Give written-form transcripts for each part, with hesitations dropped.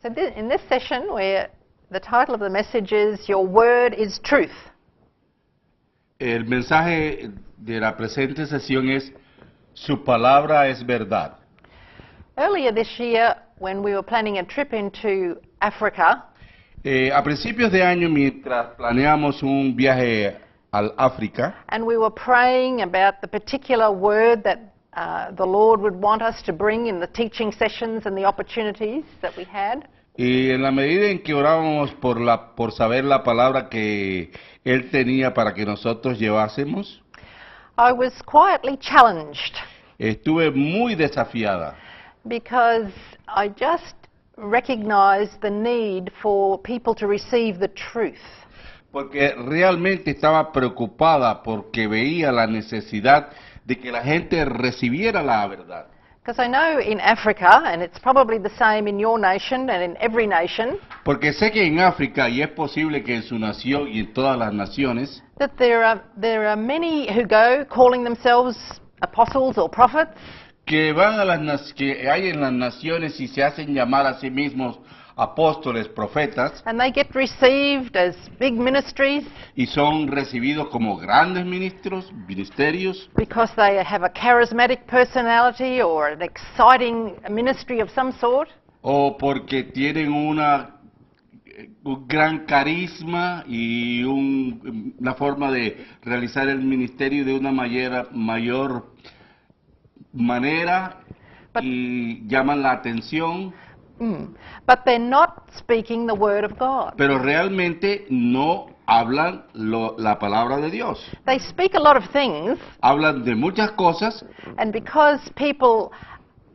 So in this session, where the title of the message is Your Word is Truth. El mensaje de la presente sesión es Su palabra es verdad. Earlier this year, when we were planning a trip into Africa, A principios de año, mientras planeamos un viaje al África, and we were praying about the particular word that the Lord would want us to bring in the teaching sessions and the opportunities that we had, y en la medida en que orábamos por saber la palabra que Él tenía para que nosotros llevásemos, I was quietly challenged estuve muy desafiada, because I just recognized the need for people to receive the truth. porque realmente estaba preocupada porque veía la necesidad de que la gente recibiera la verdad. Because I know in Africa, and it's probably the same in your nation and in every nation, Porque sé que en África, y es posible que en su nación y en todas las naciones, that there are many who go calling themselves apostles or prophets, que que hay en las naciones y se hacen llamar a sí mismos apóstoles, profetas, and they get received as big ministries y son recibidos como grandes ministerios, because they have a charismatic personality or an exciting ministry of some sort. o porque tienen un gran carisma y una forma de realizar el ministerio de una mayor manera y llaman la atención, But they're not speaking the word of God. pero realmente no hablan la palabra de Dios. They speak a lot of things, Hablan de muchas cosas and because people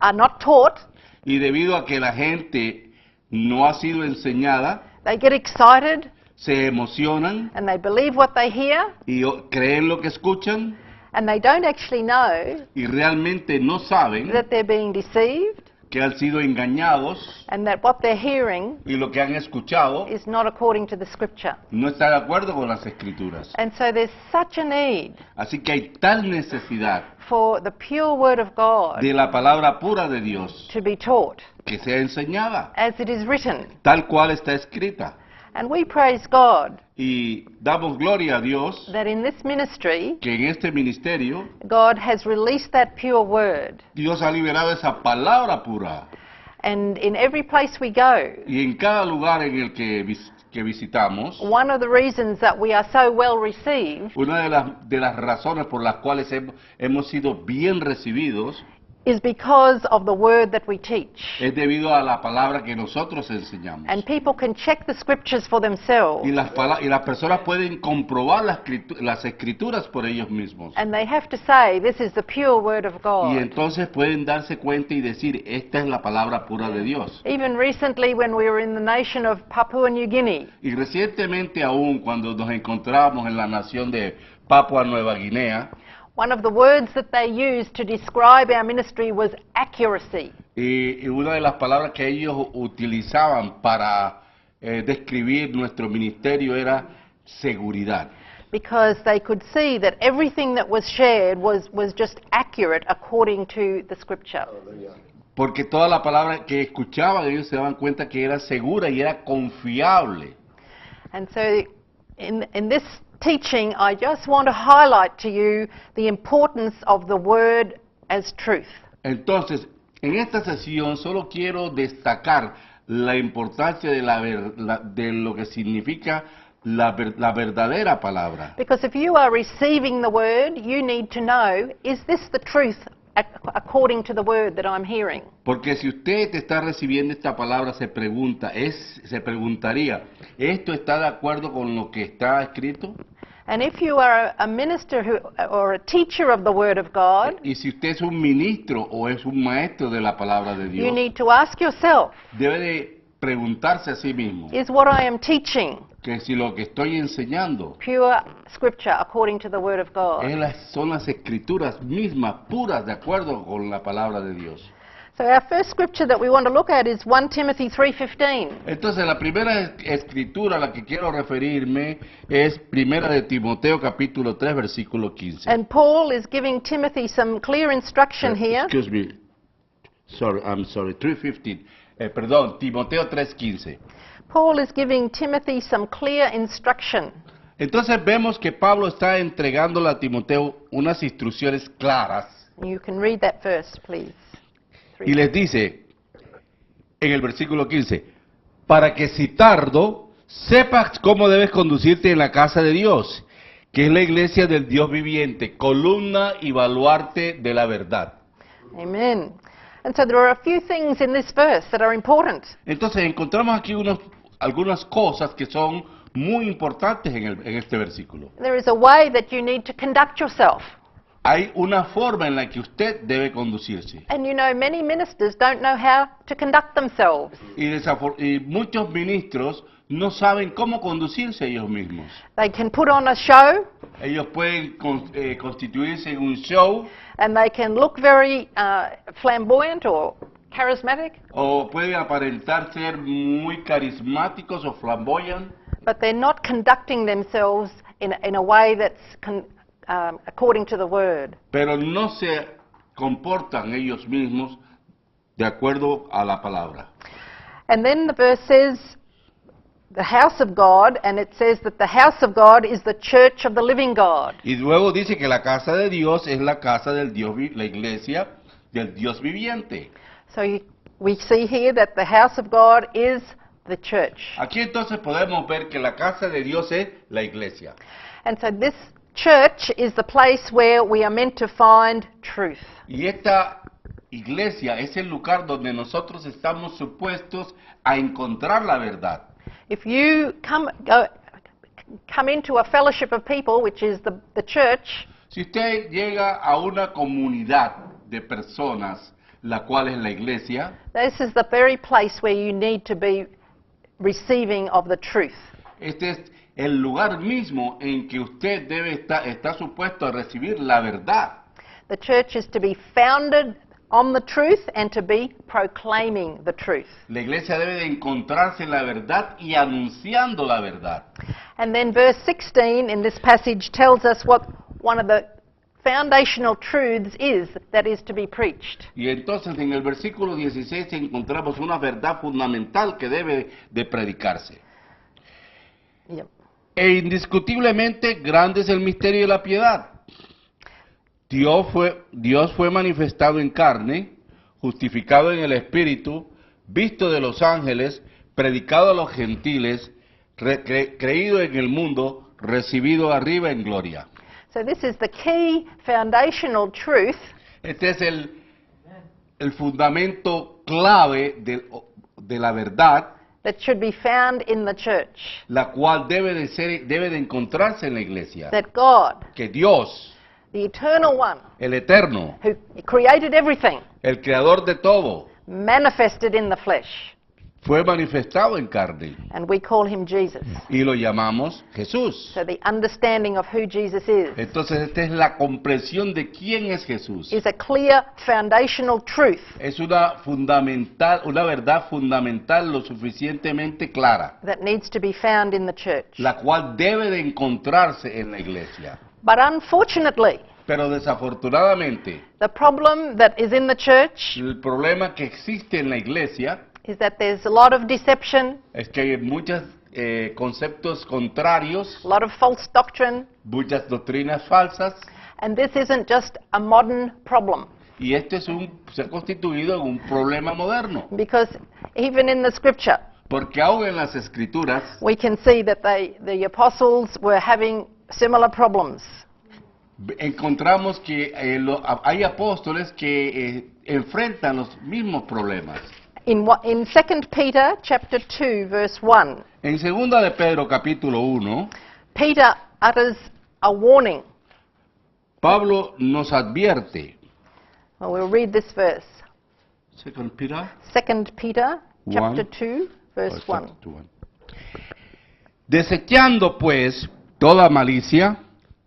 are not taught, y debido a que la gente no ha sido enseñada, they get excited se emocionan and they believe what they hear, y creen lo que escuchan and they don't actually know y realmente no saben that they're being deceived que han sido engañados and that what they're hearing y lo que han escuchado is not according to the scripture. no está de acuerdo con las escrituras. And so there's such a need Así que hay tal necesidad for the pure word of God de la palabra pura de Dios to be taught que sea enseñada, as it is written. tal cual está escrita. And we praise God Y damos gloria a Dios that in this ministry, que en este ministerio God has released that pure word. Dios ha liberado esa palabra pura. And in every place we go, Y en cada lugar en el que visitamos, one of the reasons that we are so well received una de las razones por las cuales hemos sido bien recibidos is because of the word that we teach. es debido a la palabra que nosotros enseñamos. And people can check the scriptures for themselves. Y las personas pueden comprobar las escrituras por ellos mismos. And they have to say, this is the pure word of Y God. entonces pueden darse cuenta y decir, esta es la palabra pura de Dios. Even recently when we were in the nation of Papua New Guinea, Y recientemente aún cuando nos encontrábamos en la nación de Papua Nueva Guinea, one of the words that they used to describe our ministry was accuracy. y una de las palabras que ellos utilizaban para describir nuestro ministerio era seguridad. Because they could see that everything that was shared was just accurate according to the scripture. Porque toda la palabra que escuchaban ellos se daban cuenta que era segura y era confiable. And so in this teaching, I just want to highlight to you the importance of the word as truth. Entonces, en esta sesión solo quiero destacar la importancia de lo que significa la verdadera palabra. Because if you are receiving the word, you need to know, is this the truth according to the word that I'm hearing? Porque si usted está recibiendo esta palabra, se preguntaría, ¿esto está de acuerdo con lo que está escrito? And if you are a minister or a teacher of the word of God, Y si usted es un ministro o es un maestro de la palabra de you Dios, need to ask yourself, debe de preguntarse a sí mismo is what I am teaching que si lo que estoy enseñando pure scripture according to the word of God? son las escrituras mismas, puras, de acuerdo con la palabra de Dios. So our first scripture that we want to look at is 1 Timothy 3:15. Entonces, la primera escritura a la que quiero referirme es Primera de Timoteo, capítulo 3, versículo 15. And Paul is giving Timothy some clear instruction here. Excuse me. I'm sorry, 3:15. Timoteo 3:15. Paul is giving Timothy some clear instruction. Entonces vemos que Pablo está entregándole a Timoteo unas instrucciones claras You can read that verse, please. y les dice en el versículo 15, para que si tardo, sepas cómo debes conducirte en la casa de Dios, que es la iglesia del Dios viviente, columna y baluarte de la verdad. Amen. And so there are a few things in this verse that are important. Entonces encontramos aquí algunas cosas que son muy importantes en este versículo. There is a way that you need to conduct yourself. Hay una forma en la que usted debe conducirse. And you know, many ministers don't know how to conduct themselves. Y muchos ministros no saben cómo conducirse ellos mismos. They can put on a show Ellos pueden constituirse en un show and they can look very flamboyant or charismatic, o pueden aparentar ser muy carismáticos o flamboyant, but they're not conducting themselves in a way that's according to the word. pero no se comportan ellos mismos de acuerdo a la palabra. And then the verse says, the house of God, and it says that the house of God is the church of the living God. Y luego dice que la casa de Dios es la casa del Dios, la iglesia del Dios viviente. So we see here that the house of God is the church. Aquí entonces podemos ver que la casa de Dios es la iglesia. And so this church is the place where we are meant to find truth. Y esta iglesia es el lugar donde nosotros estamos supuestos a encontrar la verdad. If you come into a fellowship of people, which is the church, Si usted llega a una comunidad de personas, la cual es la iglesia, this is the very place where you need to be receiving of the truth. este es el lugar mismo en que usted debe estar supuesto a recibir la verdad. The church is to be founded on the truth and to be proclaiming the truth. La iglesia debe de encontrarse en la verdad y anunciando la verdad. And then verse 16 in this passage tells us what one of the foundational truths is that is to be preached. Y entonces en el versículo 16 encontramos una verdad fundamental que debe de predicarse. Yep. E indiscutiblemente grande es el misterio de la piedad. Dios fue manifestado en carne, justificado en el Espíritu, visto de los ángeles, predicado a los gentiles, creído en el mundo, recibido arriba en gloria. So this is the key foundational truth Este es el fundamento clave de la verdad, that should be found in the church. la cual debe de encontrarse en la iglesia. That God, Que Dios, the eternal one, el Eterno, who created everything, el Creador de todo, manifested in the flesh. fue manifestado en carne And we call him Jesus. y lo llamamos Jesús. So the understanding of who Jesus is Entonces esta es la comprensión de quién es Jesús. a clear foundational truth Es una verdad fundamental lo suficientemente clara, that needs to be found in the church. la cual debe de encontrarse en la iglesia. But unfortunately, Pero desafortunadamente, the problem that is in the church el problema que existe en la iglesia is that there's a lot of deception, es que hay muchos conceptos contrarios, a lot of false doctrine, muchas doctrinas falsas, and this isn't just a modern problem. y este se ha constituido en un problema moderno. Because even in the scripture, Porque aún en las escrituras we can see that the apostles were having similar problems. encontramos que hay apóstoles que enfrentan los mismos problemas. In 2 Peter chapter 2 verse 1, En 2 de Pedro capítulo 1, Peter utters a warning. Pablo nos advierte. Well, we'll read this verse. 2 Peter 2 Peter chapter 1. 2 verse 1. Desechando pues toda malicia,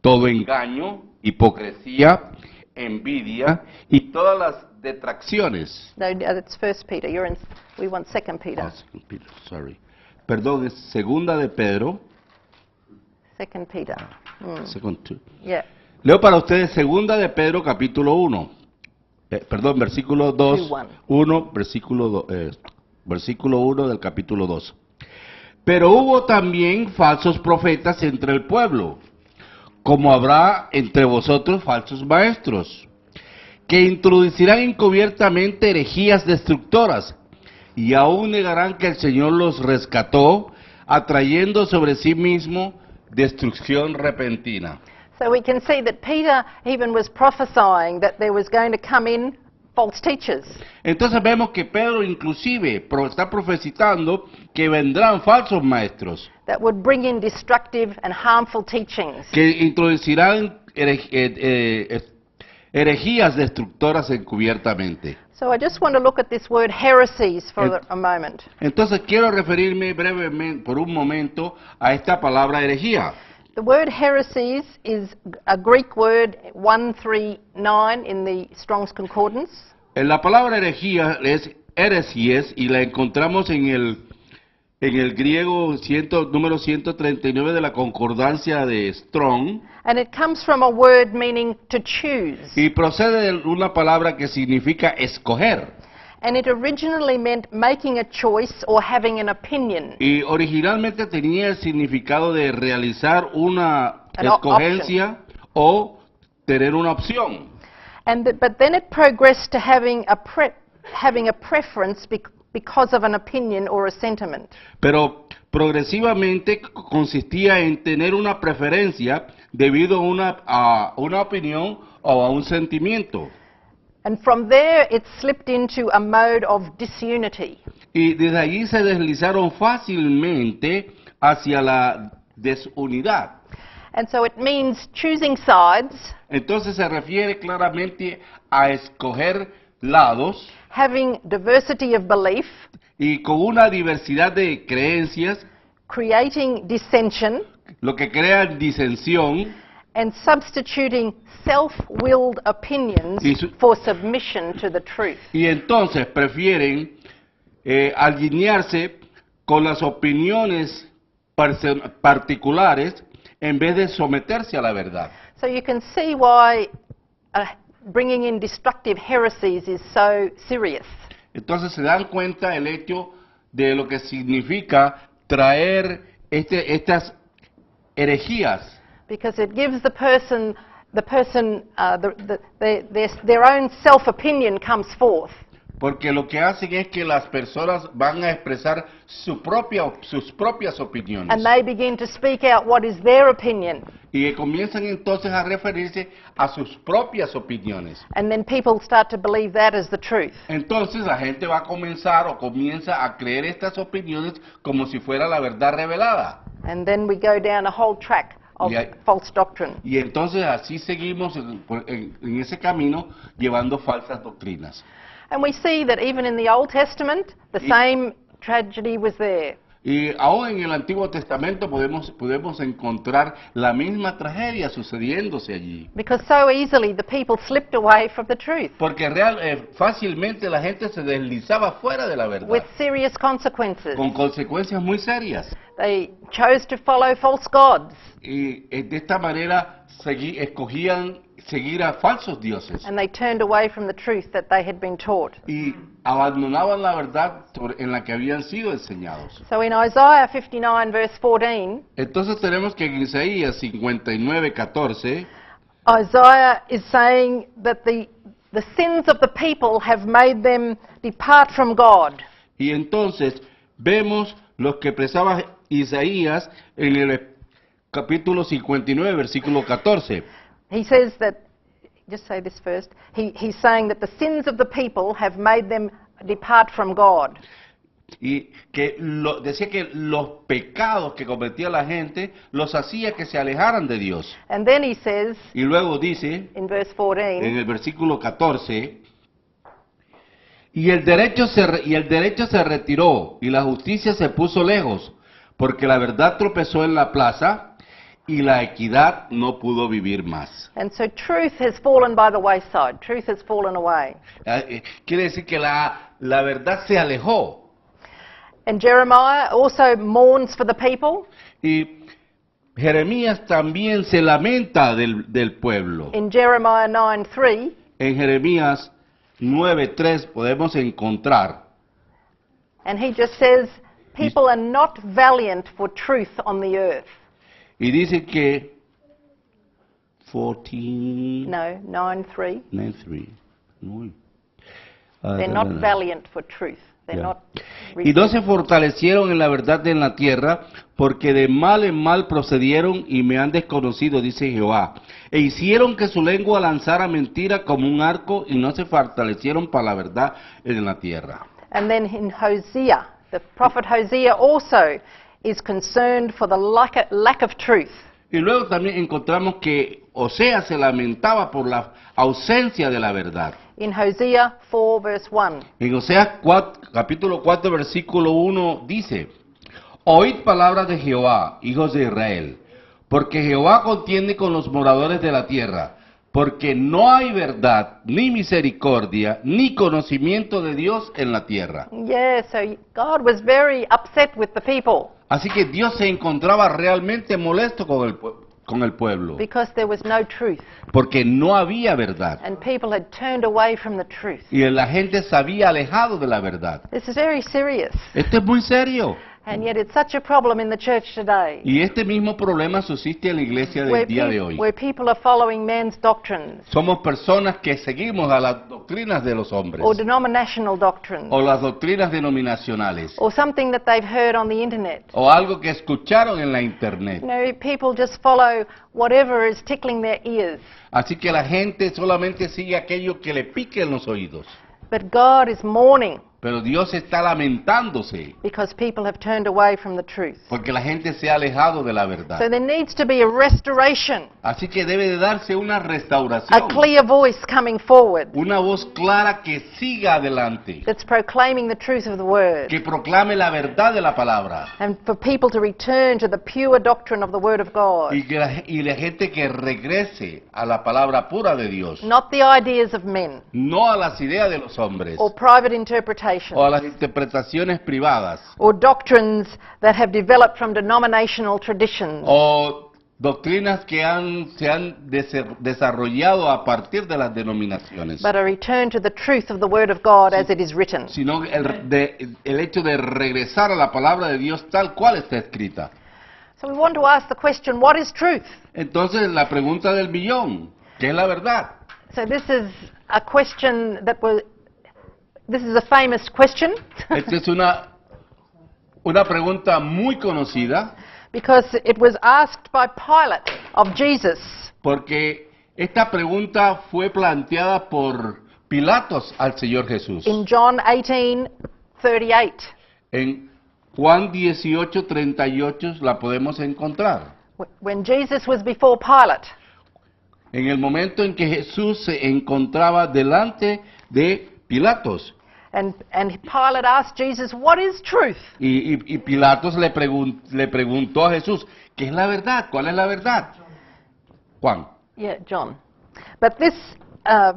todo engaño, hipocresía, envidia y todas las detracciones. No, that's 1 Peter. We want 2 Peter. Oh, 2 Peter, sorry. Perdón, es 2 de Pedro. 2 Peter. Second two. Yeah. Leo para ustedes 2 de Pedro capítulo 1. Versículo 2. 2:1. 1, versículo 2. versículo 1 del capítulo 2. Pero hubo también falsos profetas entre el pueblo, como habrá entre vosotros falsos maestros, que introducirán encubiertamente herejías destructoras, y aún negarán que el Señor los rescató, atrayendo sobre sí mismo destrucción repentina. So we can see that Peter even was prophesying that there was going to come in false teachers. Entonces vemos que Pedro inclusive está profetizando que vendrán falsos maestros, That would bring in destructive and harmful teachings. que introducirán herejías destructoras encubiertamente. So I just want to look at this word heresies for a moment. Entonces quiero referirme brevemente, por un momento, a esta palabra herejía. The word heresies is a Greek word 139 in the Strong's Concordance. La palabra herejía es heresies y la encontramos en el griego número 139 de la concordancia de Strong, And it comes from a word meaning to choose. y procede de una palabra que significa escoger. And it originally meant making a choice or having an opinion. Y originalmente tenía el significado de realizar una An escogencia o tener una opción. But then it progressed to having a preference because of an opinion or a sentiment. Pero progresivamente consistía en tener una preferencia debido a una opinión o a un sentimiento. And from there it slipped into a mode of disunity. Y desde allí se deslizaron fácilmente hacia la desunidad. And so it means choosing sides, Entonces se refiere claramente a escoger lados having diversity of belief, y con una diversidad de creencias, creating dissension, lo que crea disensión and substituting self-willed opinions Y su- for submission to the truth. y entonces prefieren alinearse con las opiniones particulares en vez de someterse a la verdad. So you can see why bringing in destructive heresies is so serious. Entonces se dan cuenta el hecho de lo que significa traer estas herejías, Because it gives the person their own self-opinion comes forth. porque lo que hacen es que las personas van a expresar sus propias opiniones And they begin to speak out what is their opinion. y comienzan entonces a referirse a sus propias opiniones. And then people start to believe that as the truth. Entonces la gente va a comenzar o comienza a creer estas opiniones como si fuera la verdad revelada. And then we go down a whole track of Yeah. false doctrine. Y entonces así seguimos en ese camino llevando falsas doctrinas. And we see that even in the Old Testament, the Y- same tragedy was there. Y aún en el Antiguo Testamento podemos encontrar la misma tragedia sucediéndose allí. Because so easily the people slipped away from the truth Porque fácilmente la gente se deslizaba fuera de la verdad, with serious consequences. con consecuencias muy serias. They chose to follow false gods Y de esta manera escogían seguir a falsos dioses. and they turned away from the truth that they had been taught. Y abandonaban la verdad en la que habían sido enseñados. So in Isaiah 59 verse 14, Entonces tenemos que en Isaías 59:14, Isaiah is saying that the sins of the people have made them depart from God. y entonces vemos lo que expresaba Isaías en el capítulo 59, versículo 14. He says that, just say this first, he's saying that the sins of the people have made them depart from God. Y que decía que los pecados que cometía la gente los hacía que se alejaran de Dios. And then he says Y luego dice, in verse en 14, el versículo 14, y el derecho se retiró y la justicia se puso lejos, porque la verdad tropezó en la plaza y la equidad no pudo vivir más. and so truth has fallen by the wayside. Truth has fallen away. Quiere decir que la verdad se alejó. And Jeremiah also mourns for the people. Y Jeremías también se lamenta del pueblo. In Jeremiah 9:3, En Jeremías 9:3 podemos encontrar, And he just says, people are not valiant for truth on the earth. Y dice que 14, No, 9:3. 9:3. Uy. They're not valiant for truth. They're Ya. not. Y no se fortalecieron en la verdad en la tierra, porque de mal en mal procedieron y me han desconocido, dice Jehová. E hicieron que su lengua lanzara mentira como un arco, y no se fortalecieron para la verdad en la tierra. And then in Hosea, the prophet Hosea also is concerned for the lack of truth. Y luego también encontramos que Oseas se lamentaba por la ausencia de la verdad. In Hosea 4 verse 1. En Oseas capítulo 4, versículo 1 dice: Oíd palabras de Jehová, hijos de Israel, porque Jehová contiende con los moradores de la tierra, porque no hay verdad, ni misericordia, ni conocimiento de Dios en la tierra. Yeah, so God was very upset with the people Así que Dios se encontraba realmente molesto con el pueblo, because there was no truth porque no había verdad. and people had turned away from the truth. Y la gente se había alejado de la verdad. This is very serious. Esto es muy serio. And yet it's such a problem in the church today. Y este mismo problema subsiste en la iglesia del día de hoy. Where people are following man's doctrines Somos personas que seguimos a las doctrinas de los hombres, or denominational doctrines o las doctrinas denominacionales, or something that they've heard on the internet. o algo que escucharon en la internet. You know, people just follow whatever is tickling their ears. Así que la gente solamente sigue aquello que le pique en los oídos. But God is mourning Pero Dios está lamentándose because people have turned away from the truth. porque la gente se ha alejado de la verdad. So there needs to be a restoration, Así que debe de darse una a restauración, clear voice coming forward una voz clara que siga adelante, that's proclaiming the truth of the word, que proclame la verdad de la palabra, and for people to return to the pure doctrine of the word of God, y la gente que regrese a la palabra pura de Dios, not the ideas of men no a las ideas de los hombres or private interpretations o a las interpretaciones privadas or doctrines that have developed from denominational traditions. o doctrinas que se han desarrollado a partir de las denominaciones, But a return to the truth of the Word of God as it is written. sino el hecho de regresar a la palabra de Dios tal cual está escrita. So we want to ask the question, what is truth? Entonces la pregunta del millón, ¿qué es la verdad? So this is a question this is a famous question Esta es una pregunta muy conocida because it was asked by Pilate of Jesus. porque esta pregunta fue planteada por Pilatos al Señor Jesús. In John 18:38. En Juan 18:38 la podemos encontrar. When Jesus was before Pilate, En el momento en que Jesús se encontraba delante de Pilatos. and Pilate asked Jesus, what is truth? Y Pilatos le preguntó a Jesús, ¿qué es la verdad? ¿Cuál es la verdad? Juan. Yeah, John. But this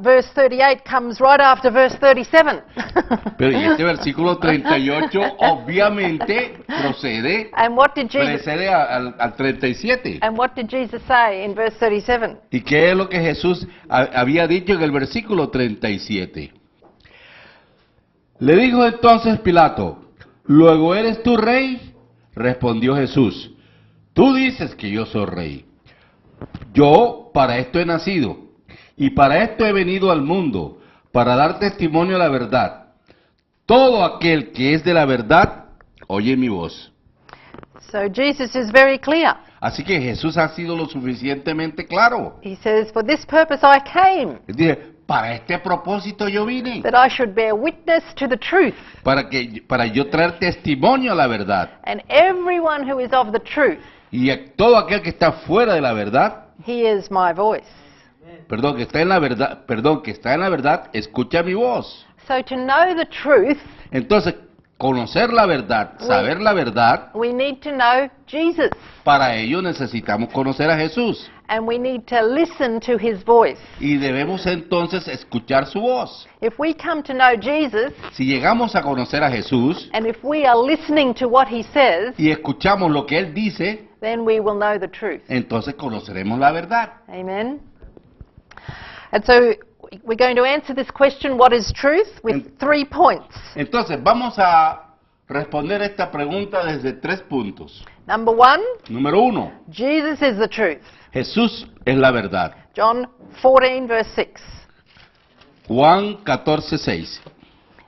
verse 38 comes right after verse 37. Pero y este versículo 38 obviamente And what did Jesus precede al 37. And what did Jesus say in verse 37? ¿Y qué es lo que Jesús había dicho en el versículo 37? Le dijo entonces Pilato, ¿luego eres tú rey? Respondió Jesús, tú dices que yo soy rey. Yo para esto he nacido, y para esto he venido al mundo, para dar testimonio a la verdad. Todo aquel que es de la verdad, oye mi voz. So Jesus is very clear. Así que Jesús ha sido lo suficientemente claro. He says, for this purpose I came, Él dice, para este propósito yo vine, that I should bear witness to the truth. para yo traer testimonio a la verdad. And everyone who is of the truth Y a todo aquel que está fuera de la verdad, hears my voice. que está en la verdad, escucha mi voz. So to know the truth, Entonces, conocer la verdad, saber la verdad, we need to know Jesus. para ello necesitamos conocer a Jesús. And we need to listen to his voice. Y debemos entonces escuchar su voz. If we come to know Jesus, Si llegamos a conocer a Jesús and if we are listening to what he says, y escuchamos lo que Él dice, then we will know the truth. entonces conoceremos la verdad. Amen. And so we're going to answer this question, what is truth, with 3 points. Entonces vamos a responder esta pregunta desde 3 puntos. Number 1, Número 1, Jesus is the truth. Jesús es la verdad. John 14, verse 6. Juan 14:6.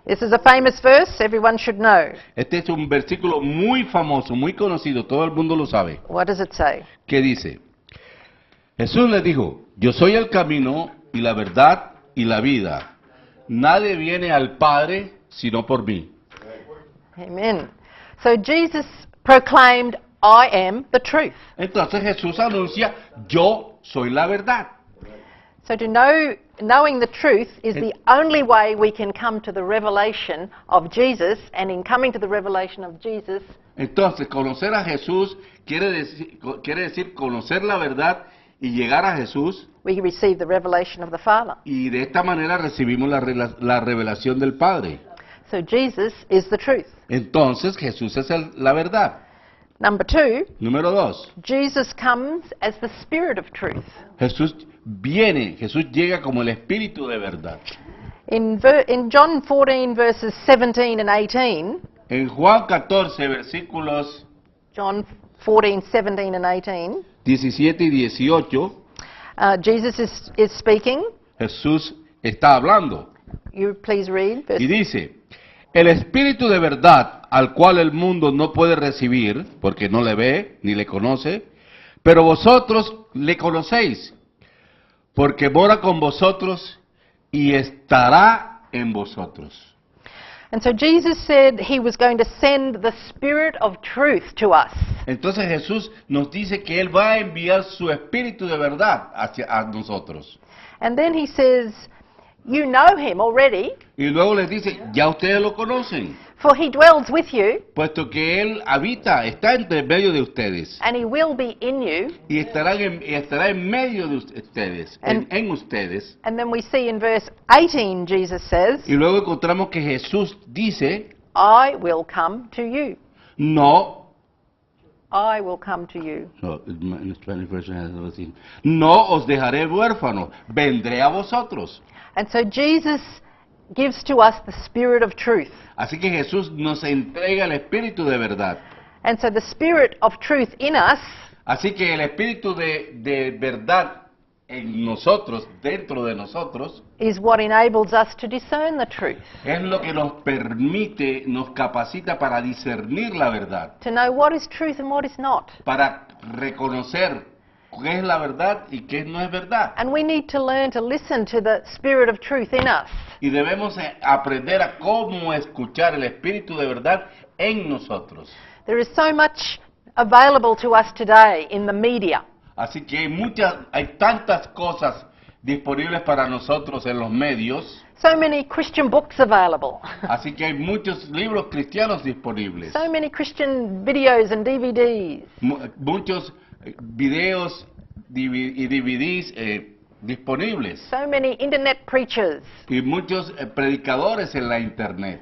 This is a famous verse everyone should know. Este es un versículo muy famoso, muy conocido, todo el mundo lo sabe. What does it say? ¿Qué dice? Jesús le dijo, yo soy el camino y la verdad y la vida. Nadie viene al Padre sino por mí. Amen. So Jesus proclaimed, I am the truth. Entonces Jesús anuncia, yo soy la verdad. So to knowing the truth is the only way we can come to the revelation of Jesus, and in coming to the revelation of Jesus, Entonces, conocer a Jesús quiere decir conocer la verdad y llegar a Jesús, we receive the revelation of the Father. y de esta manera recibimos la revelación del Padre. So Jesus is the truth. Entonces, Jesús es la verdad. Number 2, Número 2, Jesus comes as the Spirit of truth. Jesús llega como el Espíritu de verdad. In John 14, verses 17 and 18, En Juan 14, versículos John 14, 17 and 18, 17 y 18, Jesus is speaking. Jesús está hablando You please read. Verse y dice, el Espíritu de verdad al cual el mundo no puede recibir, porque no le ve ni le conoce, pero vosotros le conocéis, porque mora con vosotros y estará en vosotros. And so Jesus said he was going to send the Spirit of truth to us. Entonces Jesús nos dice que Él va a enviar su Espíritu de verdad a nosotros. And then he says, you know him already, Y luego les dice, ya ustedes lo conocen, for he dwells with you, puesto que Él está entre medio de ustedes. and he will be in you. Y estará en medio de ustedes, en ustedes. And then we see in verse 18, Jesus says, Y luego encontramos que Jesús dice, I will come to you. no, I will come to you. no os dejaré huérfanos, vendré a vosotros. And so Jesus gives to us the Spirit of truth. Así que Jesús nos entrega el Espíritu de verdad. And so the Spirit of truth in us Así que el Espíritu de verdad en nosotros, dentro de nosotros, is what enables us to discern the truth, es lo que nos permite, nos capacita para discernir la verdad, to know what is truth and what is not. para reconocer qué es la verdad y qué no es verdad. And we need to learn to listen to the Spirit of truth in us. Y debemos aprender a cómo escuchar el Espíritu de verdad en nosotros. There is so much available to us today in the media. Así que hay tantas cosas disponibles para nosotros en los medios, So many Christian books available. así que hay muchos libros cristianos disponibles, So many Christian videos and DVDs. muchos videos y DVDs disponibles, So many internet preachers. y muchos predicadores en la internet.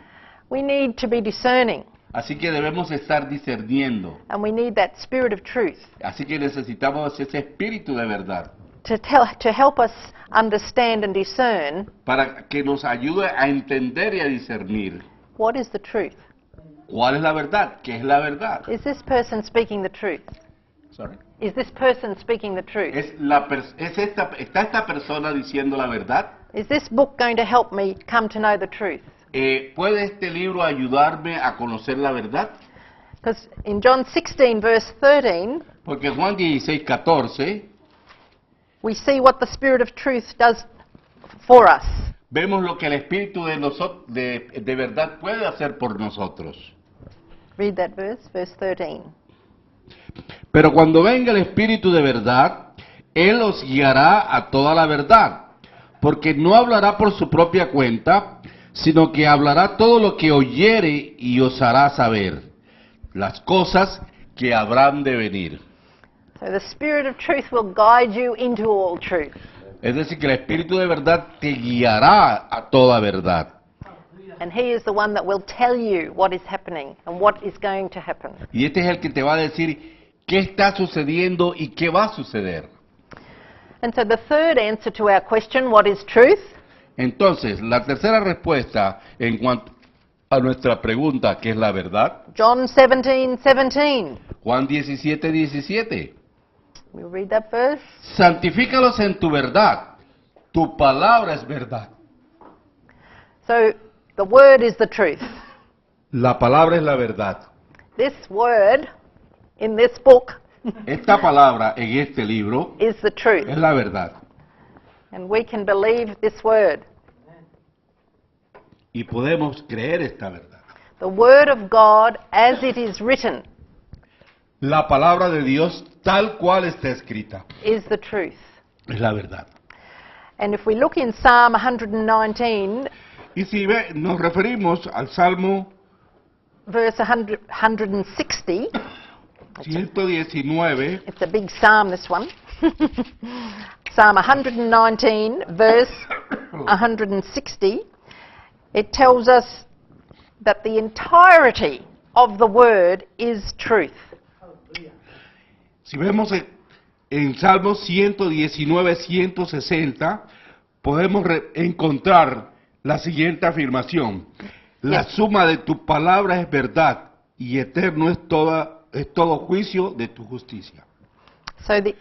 We need to be discerning, Así que debemos estar discerniendo. and we need that Spirit of truth Así que necesitamos ese espíritu de verdad to help us understand and discern para que nos ayude a entender y a discernir what is the truth. cuál es la verdad, qué es la verdad. Is this person speaking the truth? Sorry. Is this person speaking the truth? ¿Está esta persona diciendo la verdad? Is this book going to help me come to know the truth? ¿Puede este libro ayudarme a conocer la verdad? Because in John 16, verse 13, Porque en Juan 16:14 we see what the Spirit of truth does for us. vemos lo que el Espíritu de verdad puede hacer por nosotros. Read that verse 13. Pero cuando venga el Espíritu de verdad, Él os guiará a toda la verdad, porque no hablará por su propia cuenta, sino que hablará todo lo que oyere y os hará saber las cosas que habrán de venir. So the Spirit of truth will guide you into all truth. Es decir, que el Espíritu de verdad te guiará a toda verdad. And He is the one that will tell you what is happening and what is going to happen. Y este es el que te va a decir qué está sucediendo y qué va a suceder. And so the third answer to our question, what is truth? Entonces, la tercera respuesta en cuanto a nuestra pregunta, ¿qué es la verdad? John 17:17. Juan 17:17. We'll read that verse. Santifícalos en tu verdad. Tu palabra es verdad. So the word is the truth. La palabra es la verdad. This word in this book Esta palabra en este libro is the truth. es la verdad. And we can believe this word. Y podemos creer esta verdad. The word of God as it is written La palabra de Dios tal cual está escrita is the truth. es la verdad. And if we look in Psalm 119, Y si nos referimos al Salmo verse 160, 119, it's a big psalm, this one. Psalm 119, verse 160, it tells us that the entirety of the word is truth. si vemos en Salmo 119, 160, podemos encontrar la siguiente afirmación. La Yes. suma de tu palabra es verdad y eterno es todo juicio de tu justicia. So the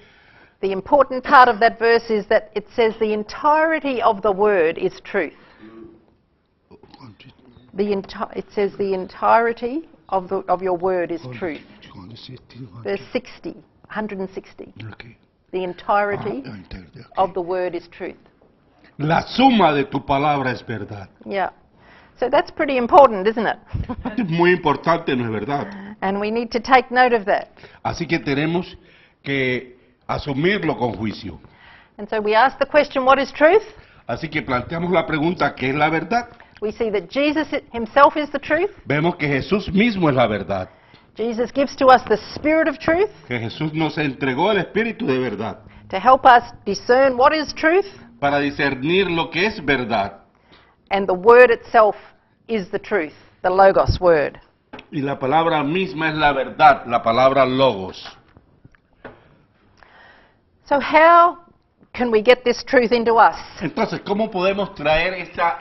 important part of that verse is that it says the entirety of the word is truth. It says the entirety of your word is truth. Verse 60, 160. The entirety of the word is truth. La suma de tu palabra es verdad. Yeah. So that's pretty important, isn't it? Es muy importante, ¿no es verdad? And we need to take note of that. Así que tenemos que asumirlo con juicio. And so we ask the question, what is truth? Así que planteamos la pregunta, ¿qué es la verdad? We see that Jesus himself is the truth. Vemos que Jesús mismo es la verdad. Jesus gives to us the Spirit of truth Que Jesús nos entregó el Espíritu de verdad to help us discern what is truth. para discernir lo que es verdad. And the word itself is the truth, the Logos word. Y la palabra misma es la verdad, la palabra logos. So how can we get this truth into us? Entonces, ¿cómo podemos atraer esta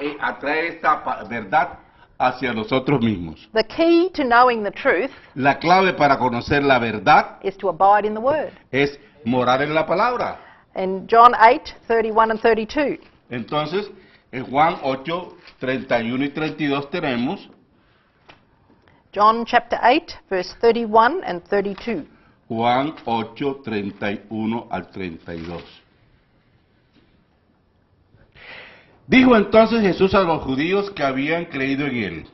verdad hacia nosotros mismos? The key to knowing the truth La clave para conocer la verdad is to abide in the word. es morar en la palabra. In John 8:31 and 32, Entonces, en Juan 8, 31 y 32 tenemos John chapter 8, verse 31 and 32. Juan 8, 31 al 32. Dijo entonces Jesús a los judíos que habían creído en él: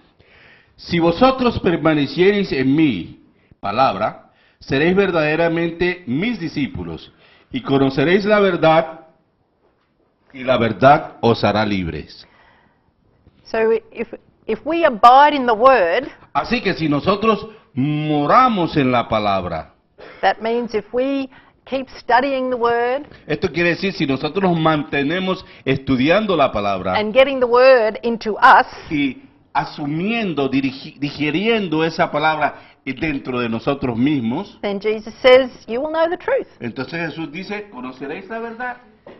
si vosotros permaneciereis en mi palabra, seréis verdaderamente mis discípulos, y conoceréis la verdad, y la verdad os hará libres. So if we abide in the word, Así que si nosotros moramos en la palabra, that means if we keep studying the word esto quiere decir si nosotros nos mantenemos estudiando la palabra and getting the word into us, y asumiendo, digiriendo esa palabra dentro de nosotros mismos, then Jesus says, you will know the truth, entonces Jesús dice, conoceréis la verdad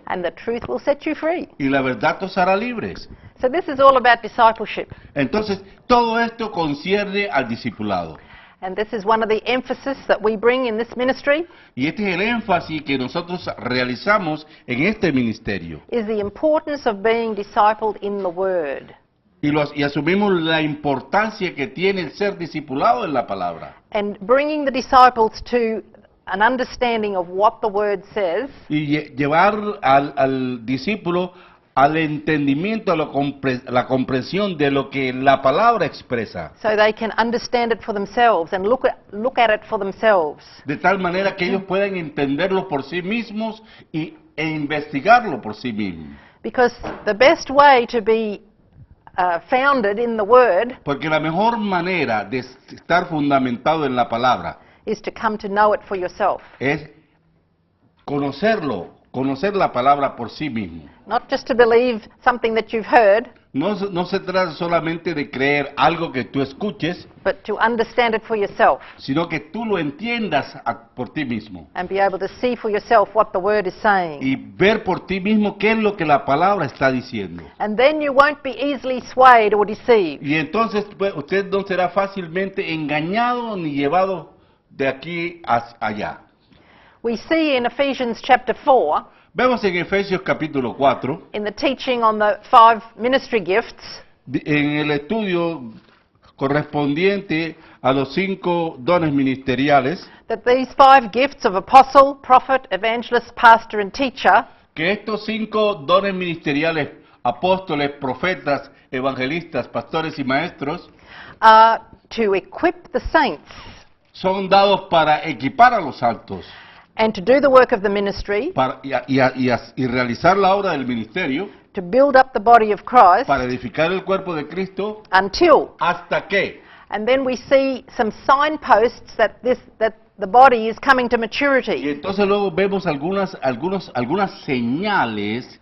and the truth will set you free. y la verdad os hará libres. So this is all about discipleship. Entonces, todo esto concierne al discipulado. And this is one of the emphasis that we bring in this ministry, Y este es el énfasis que nosotros realizamos en este ministerio. is the importance of being discipled in the word. Y asumimos la importancia que tiene el ser discipulado en la palabra. And bringing the disciples to an understanding of what the word says, Y llevar al discípulo al entendimiento, a la comprensión de lo que la palabra expresa. so they can understand it for themselves and look at it for themselves. De tal manera que ellos puedan entenderlo por sí mismos e investigarlo por sí mismos. Because the best way to be founded in the word Porque la mejor manera de estar fundamentado en la palabra is to come to know it for yourself. es conocer la palabra por sí mismo. Not just to believe something that you've heard, no se trata solamente de creer algo que tú escuches, but to understand it for yourself sino que tú lo entiendas por ti mismo and be able to see for yourself what the Word is saying. y ver por ti mismo qué es lo que la palabra está diciendo. And then you won't be easily swayed or deceived. Y entonces pues, usted no será fácilmente engañado ni llevado de aquí allá. We see in Ephesians chapter 4, Vemos en Efesios capítulo 4, in the teaching on the 5 ministry gifts, en el estudio correspondiente a los 5 dones ministeriales, that these 5 gifts of apostle, prophet, evangelist, pastor and teacher que estos 5 dones ministeriales, apóstoles, profetas, evangelistas, pastores y maestros, are to equip the saints son dados para equipar a los santos and to do the work of the ministry, y realizar la obra del ministerio, to build up the body of Christ para edificar el cuerpo de Cristo, until, hasta que. and then we see some signposts that the body is coming to Y maturity. entonces luego vemos algunas señales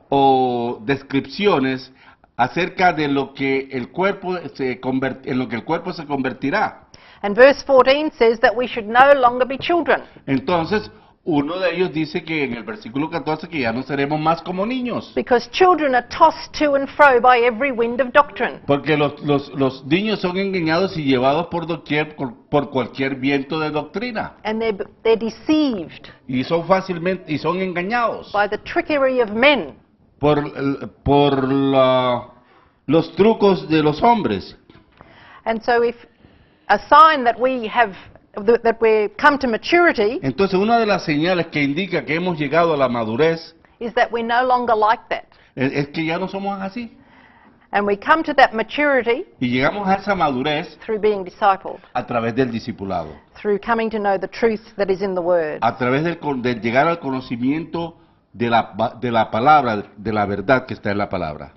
o descripciones acerca de lo que el cuerpo en lo que el cuerpo se convertirá. And verse 14 says that we should no longer be children, Entonces, uno de ellos dice que en el versículo 14 que ya no seremos más como niños. because children are tossed to and fro by every wind of doctrine. Porque los niños son engañados y llevados por cualquier viento de doctrina. And they're deceived Y son engañados by the trickery of men. por los trucos de los hombres. And so if a sign that we come to maturity Entonces, una de las señales que indica que hemos llegado a la madurez is that we're no longer like that. es que ya no somos así. And we come to that maturity Y llegamos a esa madurez through being discipled, a través del discipulado, through coming to know the truth that is in the Word. a través de llegar al conocimiento de la palabra, de la verdad que está en la palabra.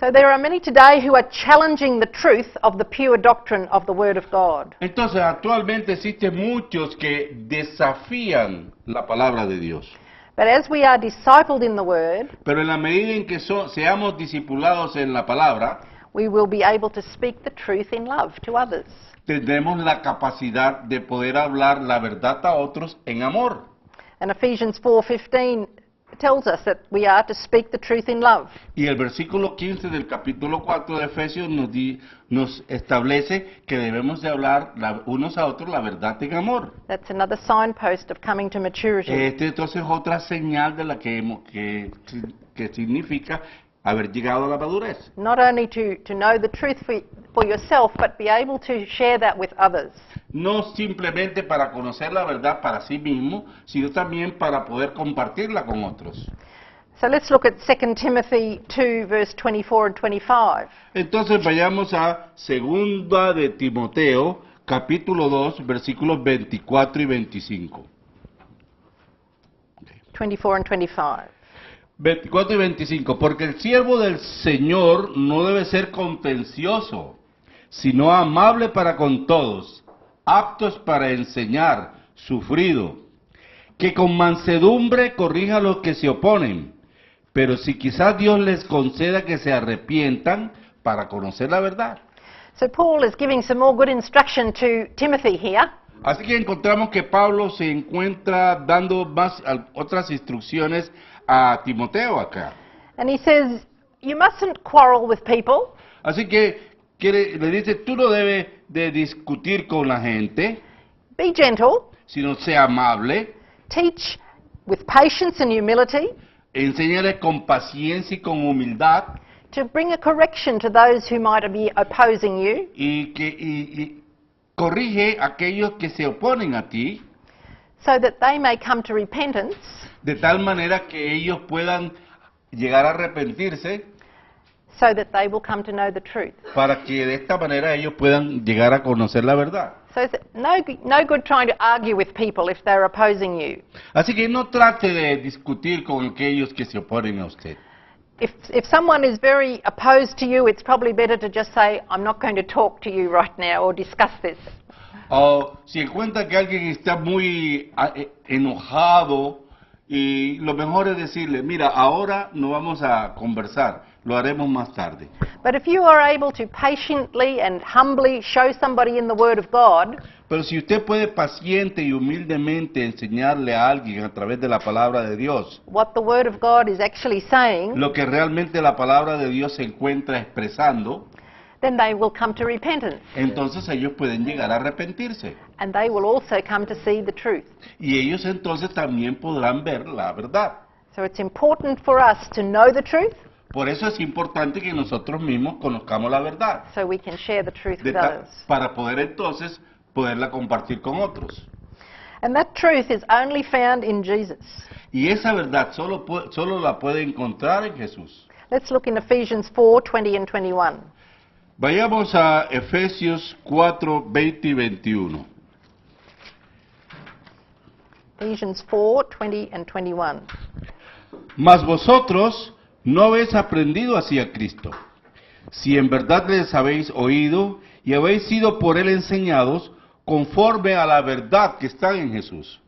So there are many today who are challenging the truth of the pure doctrine of the Word of God. Entonces, actualmente existen muchos que desafían la palabra de Dios. But as we are discipled in the Word, Pero en la medida en que seamos discipulados en la palabra, we will be able to speak the truth in love to others. tendremos la capacidad de poder hablar la verdad a otros en amor. And Ephesians 4:15 tells us that we are to speak the truth in love. Y el versículo 15 del capítulo 4 de Efesios nos establece que debemos de hablar unos a otros la verdad en amor. That's another signpost of coming to maturity. Entonces es otra señal de la que significa haber llegado a la madurez. Not only to know the truth for yourself, but be able to share that with others. No simplemente para conocer la verdad para sí mismo, sino también para poder compartirla con otros. So let's look at 2 Timothy 2, verse 24 and 25. Entonces vayamos a Segunda de Timoteo, capítulo 2, versículos 24 y 25. 24 and 25. 24 y 25. Porque el siervo del Señor no debe ser contencioso, sino amable para con todos, aptos para enseñar, sufrido, que con mansedumbre corrija a los que se oponen, pero si quizás Dios les conceda que se arrepientan para conocer la verdad. So Paul is giving some more good instruction to Timothy here. Así que encontramos que Pablo se encuentra dando otras instrucciones a Timoteo acá. And he says, you mustn't quarrel with people. Así que le dice, tú no debes de discutir con la gente, Be gentle. sino sea amable, Teach with patience and humility enséñale con paciencia y con humildad, to bring a correction to those who might be opposing you, y corrige a aquellos que se oponen a ti, so that they may come to repentance, de tal manera que ellos puedan llegar a arrepentirse, so that they will come to know the truth. para que de esta manera ellos puedan llegar a conocer la verdad. So it's no good trying to argue with people if they're opposing you. Así que no trate de discutir con aquellos que se oponen a usted. If someone is very opposed to you, it's probably better to just say, I'm not going to talk to you right now or discuss this. O si encuentra que alguien está muy enojado Y lo mejor es decirle, mira, ahora no vamos a conversar, lo haremos más tarde. But if you are able to patiently and humbly show somebody in the Word of God Pero si usted puede paciente y humildemente enseñarle a alguien a través de la palabra de Dios, what the Word of God is actually saying, lo que realmente la palabra de Dios se encuentra expresando, then they will come to repentance. entonces ellos pueden llegar a arrepentirse. And they will also come to see the truth. Y ellos entonces también podrán ver la verdad. So it's important for us to know the truth Por eso es importante que nosotros mismos conozcamos la verdad, so we can share the truth de with others. para poder entonces poderla compartir con otros. And that truth is only found in Jesus. Y esa verdad solo la puede encontrar en Jesús. Let's look in Ephesians 4:20 and 21. Vayamos a Efesios 4, 20 y 21. Ephesians 4:20 and 21. Mas vosotros no habéis aprendido así a Cristo, si en verdad les habéis oído y habéis sido por él enseñados conforme a la verdad que está en Jesús.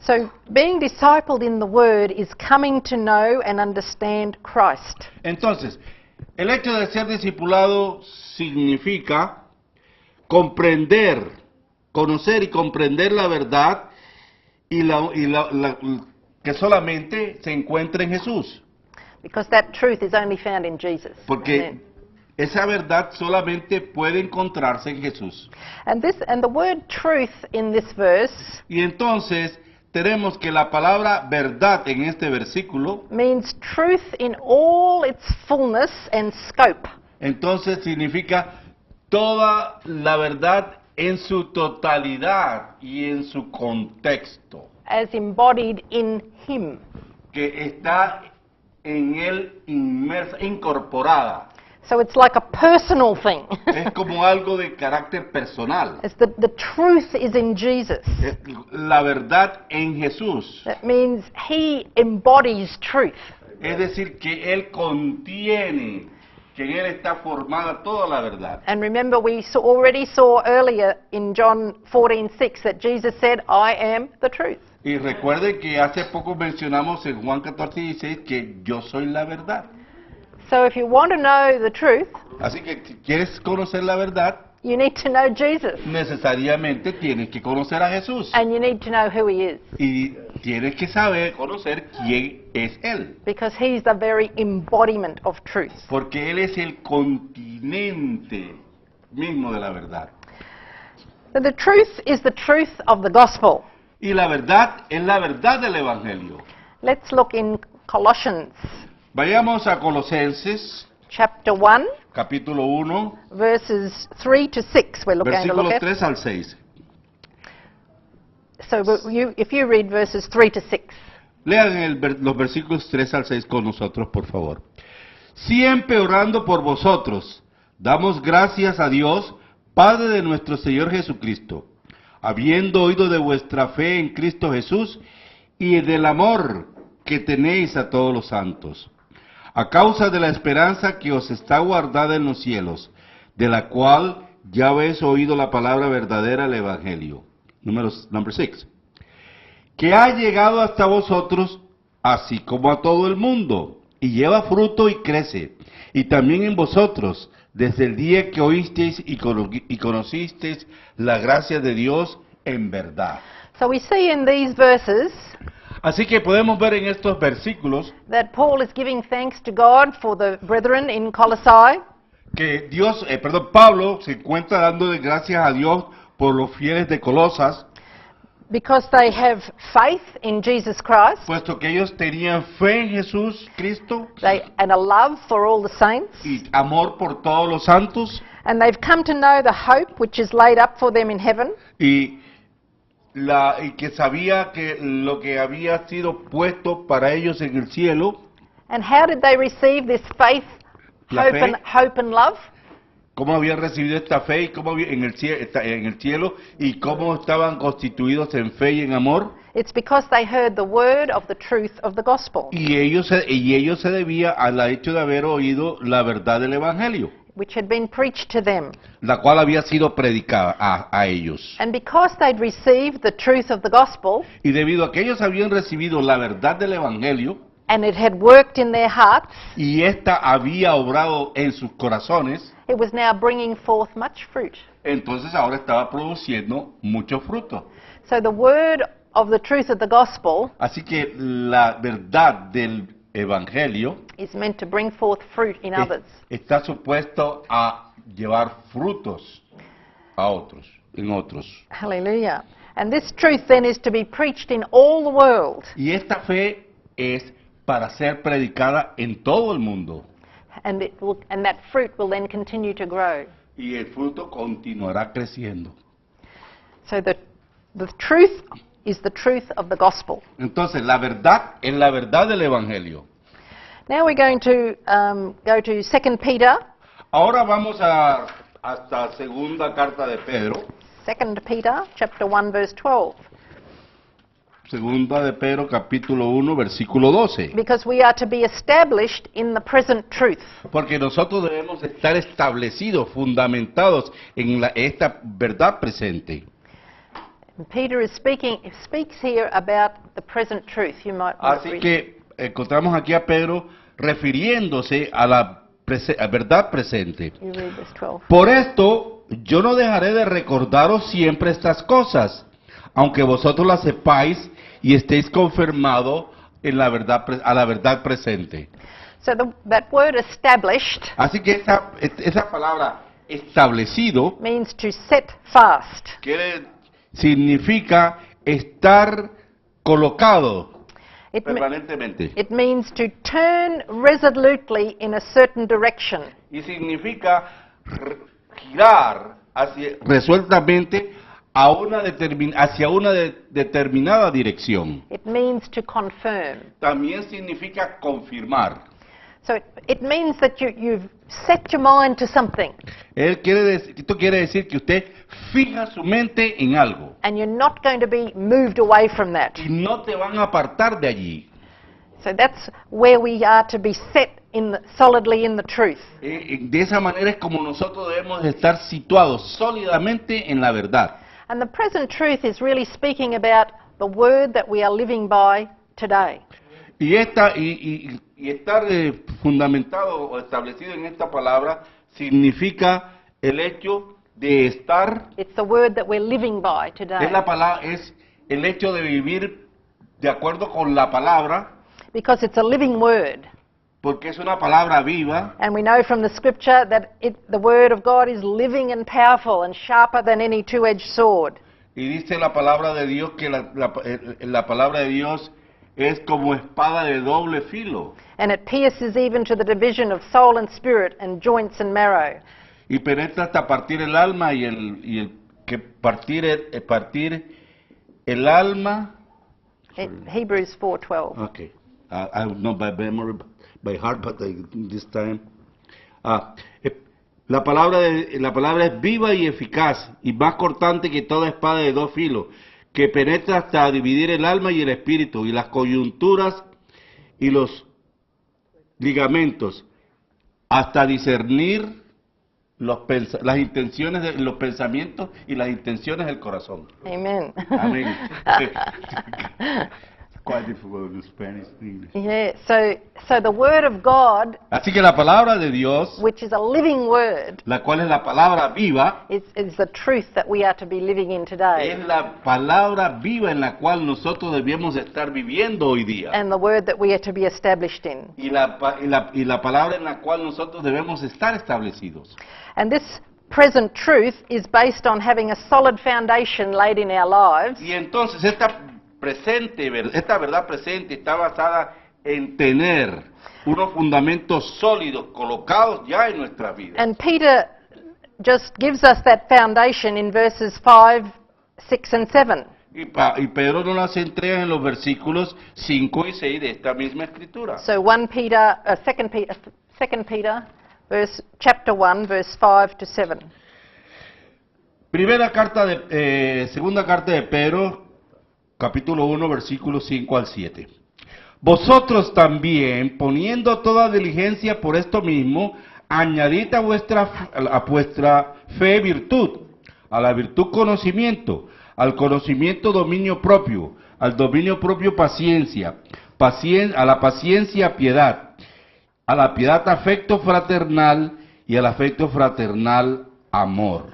So being discipled in the Word is coming to know and understand Christ. Entonces, el hecho de ser discipulado significa comprender, conocer y comprender la verdad que solamente se encuentra en Jesús. Because that truth is only found in Jesus. Porque Amen. esa verdad solamente puede encontrarse en Jesús. And the word truth in this verse Y entonces tenemos que la palabra verdad en este versículo, means truth in all its fullness and scope. entonces significa toda la verdad en su totalidad y en su contexto, As embodied in Him. que está en él inmersa, incorporada. So it's like a personal thing. Es como algo de carácter personal. It's the truth is in Jesus. La verdad en Jesús. That means He embodies truth. Es decir, que Él contiene, que en Él está formada toda la verdad. And remember, we already saw earlier in John 14:6 that Jesus said, I am the truth. Y recuerden que hace poco mencionamos en Juan 14:16 que yo soy la verdad. So if you want to know the truth, Así que si quieres conocer la verdad, you need to know Jesus. necesariamente tienes que conocer a Jesús. And you need to know who He is. Y tienes que saber, conocer quién es Él. Because He's the very embodiment of truth. Porque Él es el continente mismo de la verdad. So the truth is the truth of the gospel. Y la verdad es la verdad del Evangelio. Let's look in Colossians Vayamos a Colosenses, chapter 1, capítulo 1, verses 3 to 6. We're going to look versículos at. 3 al 6. So if you read verses 3 to 6. Lean los versículos 3 al 6 con nosotros, por favor. Siempre orando por vosotros, damos gracias a Dios, Padre de nuestro Señor Jesucristo, habiendo oído de vuestra fe en Cristo Jesús y del amor que tenéis a todos los santos, a causa de la esperanza que os está guardada en los cielos, de la cual ya habéis oído la palabra verdadera, el Evangelio. Number 6. Que ha llegado hasta vosotros, así como a todo el mundo, y lleva fruto y crece, y también en vosotros, desde el día que oísteis y conocisteis la gracia de Dios en verdad. So we see in these verses Así que podemos ver en estos versículos that Paul is giving thanks to God for the brethren in Colossae, que Pablo se encuentra dando de gracias a Dios por los fieles de Colosas, because they have faith in Jesus Christ puesto que ellos tenían fe en Jesús Cristo and a love for all the saints, y amor por todos los santos, and they've come to know the hope which is laid up for them in heaven, y que sabía que lo que había sido puesto para ellos en el cielo. and how did they receive this faith, La hope, fe. hope and love? Cómo habían recibido esta fe y cómo en el cielo y cómo estaban constituidos en fe y en amor. It's because they heard the word of the truth of the gospel. Y ellos se debía al hecho de haber oído la verdad del Evangelio. which had been preached to them. la cual había sido predicada a ellos. And because they'd received the truth of the gospel, Y debido a que ellos habían recibido la verdad del Evangelio, and it had worked in their hearts, y ésta había obrado en sus corazones, it was now bringing forth much fruit. entonces ahora estaba produciendo mucho fruto. So the word of the truth of the gospel Así que la verdad del Evangelio is meant to bring forth fruit in es- others. está supuesto a llevar frutos a otros, en otros. Hallelujah. And this truth then is to be preached in all the world. Y esta fe es para ser predicada en todo el mundo. And that fruit will then continue to grow. Y el fruto continuará creciendo. So the truth is the truth of the gospel. Entonces, la verdad es la verdad del Evangelio. Now we're going to go to 2 Peter. Ahora vamos hasta segunda carta de Pedro. 2 Peter chapter 1 verse 12. Segunda de Pedro, capítulo 1, versículo 12. Because we are to be established in the present truth. Porque nosotros debemos estar establecidos, fundamentados en esta verdad presente. And Peter speaks here about the present truth. You might Así read. que encontramos aquí a Pedro refiriéndose a la verdad presente. You read verse 12. Por esto, yo no dejaré de recordaros siempre estas cosas, aunque vosotros las sepáis y estéis confirmados en la verdad, a la verdad presente. So that word established Así que esa palabra establecido means to set fast. significa estar colocado It, me- permanentemente. it means to turn resolutely in a certain direction. Y significa girar resueltamente hacia una determinada dirección. It means to confirm. También significa confirmar. So it means that you've set your mind to something Esto quiere decir que usted fija su mente en algo and you're not going to be moved away from that. y no te van a apartar de allí. So that's where we are to be set solidly in the truth. De esa manera es como nosotros debemos estar situados sólidamente en la verdad. And the present truth is really speaking about the word that we are living by today. Y estar fundamentado o establecido en esta palabra significa el hecho de estar, It's the word that we're living by today. es el hecho de vivir de acuerdo con la palabra, Because it's a living word. porque es una palabra viva, And we know from the scripture that the word of God is living and powerful and sharper than any two-edged sword. y dice la palabra de Dios que la palabra de Dios es como espada de doble filo, And it pierces even to the division of soul and spirit and joints and marrow. y penetra hasta partir el alma partir el alma. Hebrews 4:12. Okay. I don't know by memory, by heart, but this time. La palabra es viva y eficaz, y más cortante que toda espada de dos filos, que penetra hasta dividir el alma y el espíritu, y las coyunturas y los ligamentos, hasta discernir las intenciones, los pensamientos y las intenciones del corazón. Amen. Amén. Quite difficult in Spanish English. Yeah, so the word of God, Así que la palabra de Dios, which is a living word, la cual es la palabra viva, is the truth that we are to be living in today. es la palabra viva en la cual nosotros debemos estar viviendo hoy día. And the word that we are to be established in. Y la palabra en la cual nosotros debemos estar establecidos. And this present truth is based on having a solid foundation laid in our lives. Y entonces esta verdad presente está basada en tener unos fundamentos sólidos colocados ya en nuestra vida. And Peter just gives us that foundation in verses 5, 6 and 7. Y Pedro nos las entrega en los versículos 5 y 6 de esta misma escritura. So 2 Peter, chapter 1, verse 5 to 7. Segunda carta de Pedro, capítulo 1, versículos 5 al 7. Vosotros también, poniendo toda diligencia por esto mismo, añadid a vuestra fe virtud, a la virtud conocimiento, al conocimiento dominio propio, al dominio propio paciencia, a la paciencia piedad, a la piedad afecto fraternal y al afecto fraternal amor.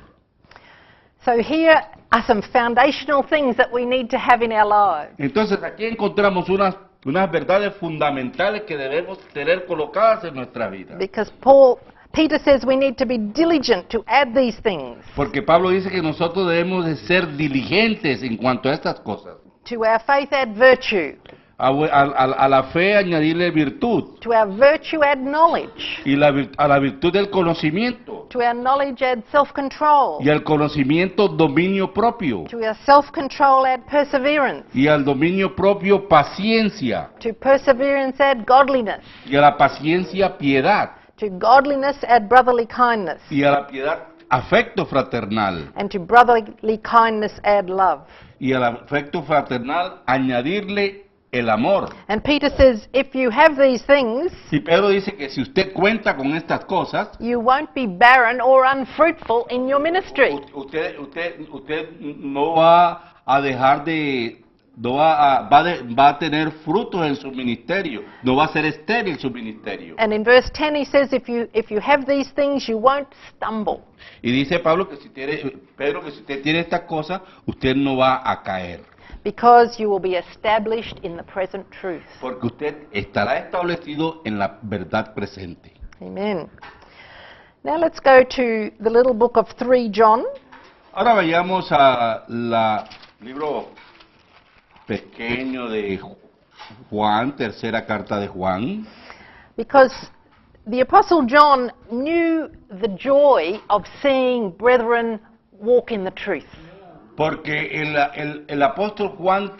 So here are some foundational things that we need to have in our lives. Entonces aquí encontramos unas verdades fundamentales que debemos tener colocadas en nuestra vida. Because Peter says we need to be diligent to add these things. Porque Pablo dice que nosotros debemos de ser diligentes en cuanto a estas cosas. To our faith add virtue. A la fe añadirle virtud. To our virtue add knowledge. Y a la virtud del conocimiento. To our knowledge add self-control. Y al conocimiento dominio propio. To our self-control add perseverance. Y al dominio propio paciencia. To perseverance add godliness. Y a la paciencia piedad. To godliness add brotherly kindness. Y a la piedad afecto fraternal. And to brotherly kindness add love. Y al afecto fraternal añadirle el amor. And Peter says, if you have these things, Y Pedro dice que si usted cuenta con estas cosas, you won't be barren or unfruitful in your ministry. usted no va a dejar de, va a tener frutos en su ministerio, no va a ser estéril su ministerio. And in verse 10 he says, if you have these things, you won't stumble. Y dice Pedro que si usted tiene estas cosas, usted no va a caer. Because you will be established in the present truth. Porque usted estará establecido en la verdad presente. Amen. Now let's go to the little book of 3 John. Ahora vayamos a libro pequeño de Juan, tercera carta de Juan. Because the Apostle John knew the joy of seeing brethren walk in the truth. Porque el apóstol Juan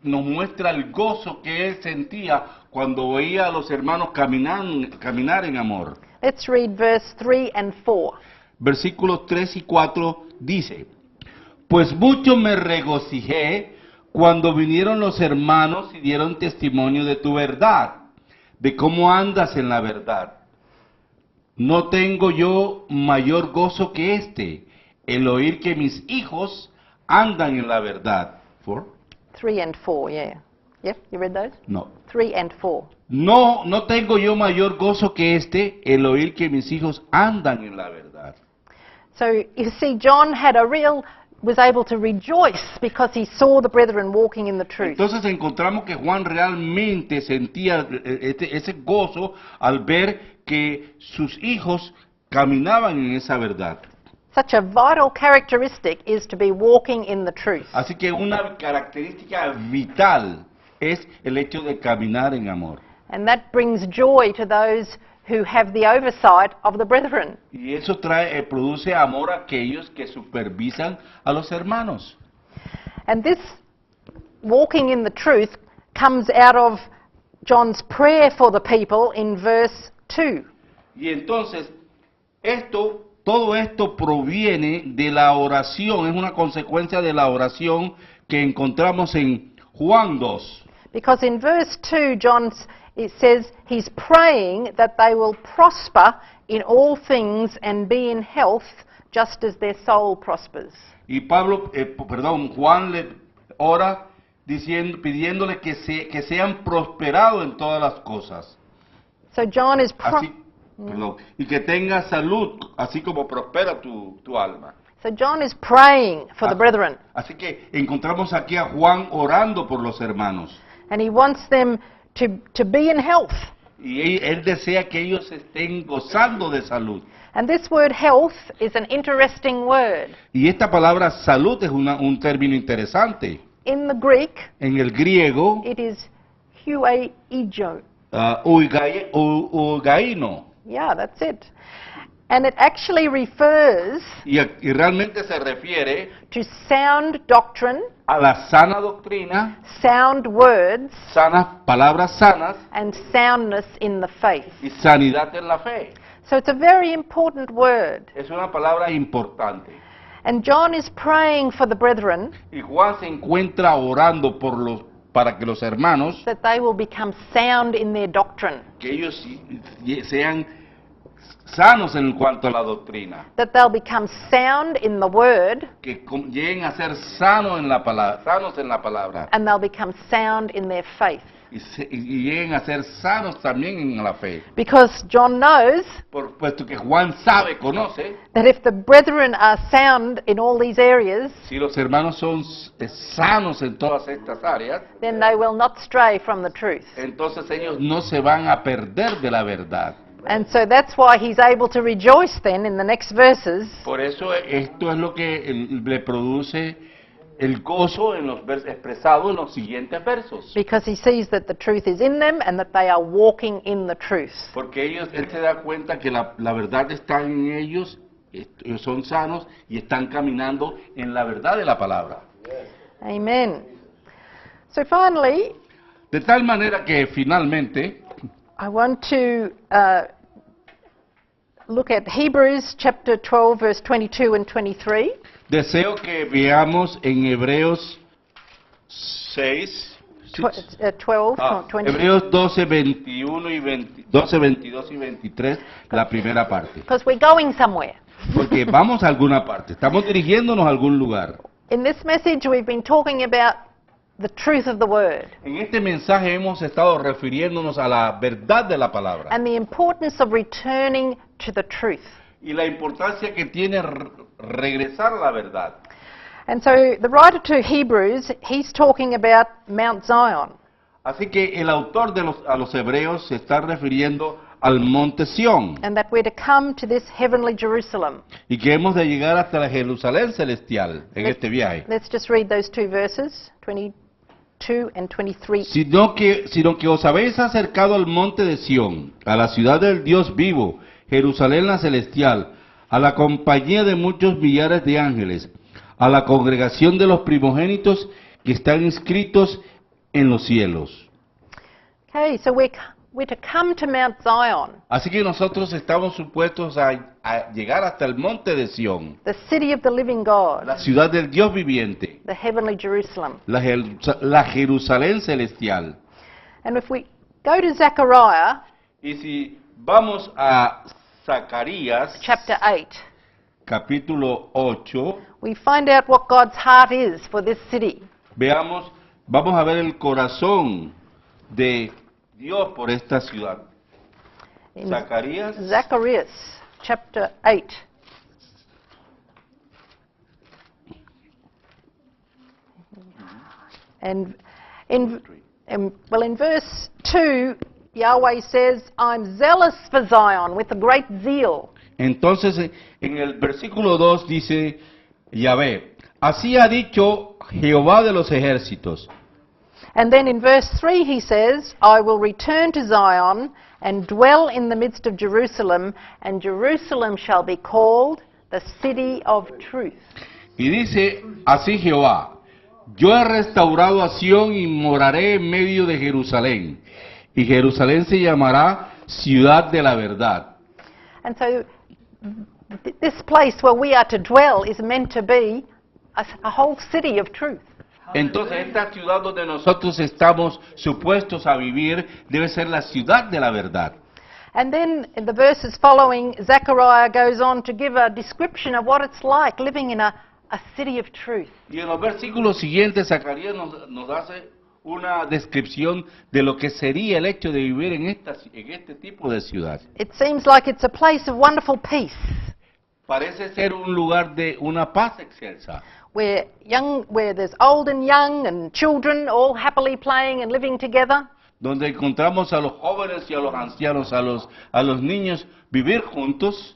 nos muestra el gozo que él sentía cuando veía a los hermanos caminar en amor. Let's read verse 3 and 4. Versículos 3 y 4 dice: Pues mucho me regocijé cuando vinieron los hermanos y dieron testimonio de tu verdad, de cómo andas en la verdad. No tengo yo mayor gozo que este, el oír que mis hijos andan en la verdad. 3 and 4, yeah. Yep, you read those? No. 3 and 4. No tengo yo mayor gozo que este, el oír que mis hijos andan en la verdad. So you see, John was able to rejoice because he saw the brethren walking in the truth. Entonces encontramos que Juan realmente sentía ese gozo al ver que sus hijos caminaban en esa verdad. Such a vital characteristic is to be walking in the truth. Así que una característica vital es el hecho de caminar en amor. And that brings joy to those who have the oversight of the brethren. Y eso produce amor a aquellos que supervisan a los hermanos. And this walking in the truth comes out of John's prayer for the people in verse 2. Y entonces todo esto proviene de la oración, es una consecuencia de la oración que encontramos en Juan 2. Because in verse 2, it says he's praying that they will prosper in all things and be in health just as their soul prospers. Y Juan le ora pidiéndole que sean prosperados en todas las cosas. So John is y que tenga salud, así como prospera tu alma. So John is praying for the brethren. Así que encontramos aquí a Juan orando por los hermanos. And he wants them to be in health. Y él desea que ellos estén gozando de salud. And this word health is an interesting word. Y esta palabra salud es un término interesante. In the Greek, en el griego, it is huiaio. Ugaino. Yeah, that's it. And it actually refers y realmente se refiere to sound doctrine, a la sana doctrina, sound words, palabras sanas, and soundness in the faith. Y sanidad en la fe. So it's a very important word. Es una palabra importante. And John is praying for the brethren, y Juan se encuentra orando para que los hermanos, that they will become sound in their doctrine. que ellos sean sanos en cuanto a la doctrina, that they'll become sound in the word, que lleguen a ser sanos en la palabra, and they'll become sound in their faith. y lleguen a ser sanos también en la fe. Because John knows Puesto que Juan sabe, conoce, that if the brethren are sound in all these areas, si los hermanos son sanos en todas estas áreas, then they will not stray from the truth. entonces ellos no se van a perder de la verdad. And so that's why he's able to rejoice then in the next verses, Por eso esto es lo que le produce el gozo en los expresado en los siguientes versos. because he sees that the truth is in them and that they are walking in the truth. Porque él se da cuenta que la verdad está en ellos, son sanos y están caminando en la verdad de la palabra. Amen. So finally, De tal manera que finalmente I want to look at Hebrews chapter 12, verse 22 and 23. deseo que veamos en Hebreos 6, 12, 22. Hebreos 12, 21 y 12, 22 y 23, la primera parte. Because we're going somewhere. Porque vamos a alguna parte, estamos dirigiéndonos a algún lugar. In this message, we've been talking about the truth of the word En este mensaje hemos estado refiriéndonos a la verdad de la palabra and the importance of returning to the truth. y la importancia que tiene regresar a la verdad. And so the writer to Hebrews, he's talking about Mount Zion. Así que el autor a los hebreos se está refiriendo al monte Sión And that we're to come to this heavenly Jerusalem. y que hemos de llegar hasta la Jerusalén celestial en este viaje. Let's just read those two verses, 22 and 23. Sino que os habéis acercado al monte de Sión, a la ciudad del Dios vivo, Jerusalén la celestial, a la compañía de muchos millares de ángeles, a la congregación de los primogénitos que están inscritos en los cielos. Okay, so we're to come to Mount Zion, Así que nosotros estamos supuestos a llegar hasta el monte de Sión, the city of the living God, la ciudad del Dios viviente, the heavenly Jerusalem. la Jerusalén celestial. And if we go to Zechariah Y si vamos a Zacarías, chapter 8, capítulo 8, we find out what God's heart is for this city. vamos a ver el corazón de Dios por esta ciudad. In Zacarías, Zacharias chapter 8. And in verse 2, Yahweh says, I'm zealous for Zion with a great zeal. entonces en el versículo 2 dice Yahvé, así ha dicho Jehová de los ejércitos. And then in verse 3 he says, I will return to Zion and dwell in the midst of Jerusalem, and Jerusalem shall be called the city of truth. Y dice así Jehová, yo he restaurado a Sión y moraré en medio de Jerusalén, y Jerusalén se llamará ciudad de la verdad. And so this place where we are to dwell is meant to be a whole city of truth. Entonces esta ciudad donde nosotros estamos supuestos a vivir debe ser la ciudad de la verdad. And then in the verses following, Zechariah goes on to give a description of what it's like living in a city of truth. Y en los versículos siguientes Zacarías nos hace una descripción de lo que sería el hecho de vivir en este tipo de ciudad. It seems like it's a place of wonderful peace, Parece ser un lugar de una paz excelsa, where there's old and young and children all happily playing and living together. donde encontramos a los jóvenes y a los ancianos, a los niños vivir juntos.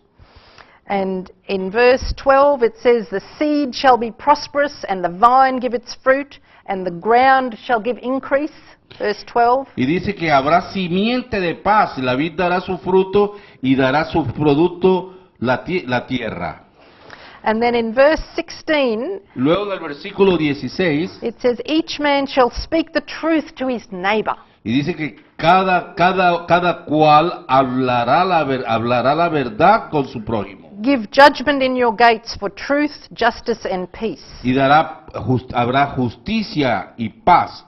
And in verse 12 it says, the seed shall be prosperous and the vine give its fruit and the ground shall give increase. Verse 12. Y dice que habrá simiente de paz, la vid dará su fruto y dará su producto la tierra. And then in verse 16 Luego del versículo 16, it says, each man shall speak the truth to his neighbor. y dice que cada cual hablará la verdad con su prójimo. Give judgment in your gates for truth, justice and peace. Y habrá justicia y paz